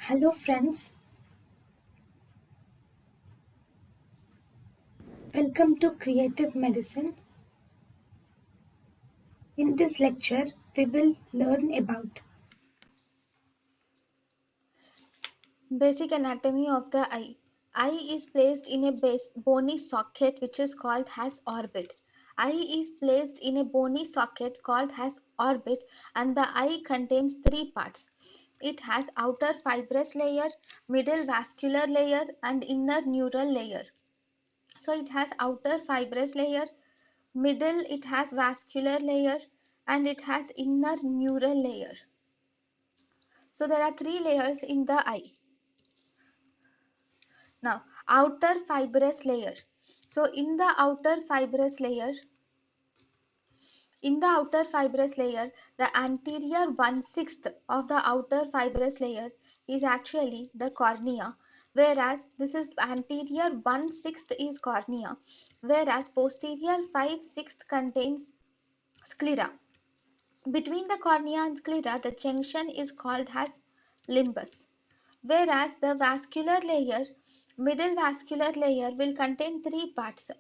Hello friends, welcome to Creative Medicine. In this lecture, we will learn about Basic anatomy of the eye. Eye is placed in a bony socket which is called as orbit. Eye is placed in a bony socket called as orbit, and the eye contains three parts. It has outer fibrous layer, middle vascular layer and inner neural layer. So it has outer fibrous layer, middle it has vascular layer and it has inner neural layer. So there are three layers in the eye. Now, outer fibrous layer. So, in the outer fibrous layer, the anterior 1/6 of the outer fibrous layer is actually the cornea, whereas this is anterior 1/6 is cornea, whereas posterior 5/6 contains sclera. Between the cornea and sclera, the junction is called as limbus, whereas the vascular layer, middle vascular layer will contain three parts.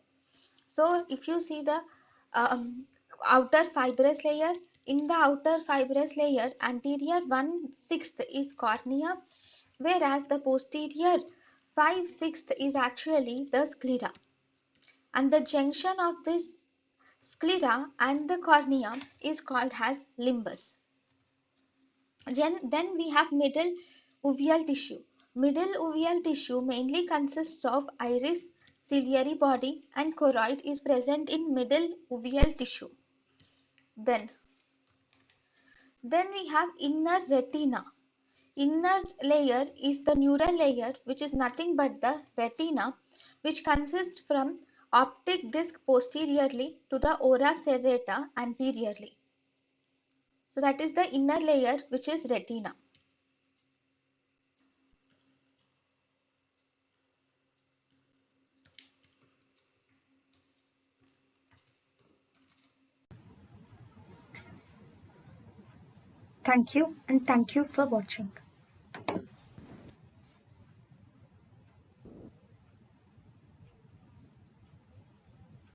So if you see the outer fibrous layer, in the outer fibrous layer, anterior 1/6 is cornea, whereas the posterior 5/6 is actually the sclera. And the junction of this sclera and the cornea is called as limbus. Then we have middle uveal tissue. Middle uveal tissue mainly consists of iris, ciliary body and choroid is present in middle uveal tissue. Then we have inner retina. Inner layer is the neural layer, which is nothing but the retina, which consists from optic disc posteriorly to the ora serrata anteriorly. So that is the inner layer, which is retina. thank you and thank you for watching.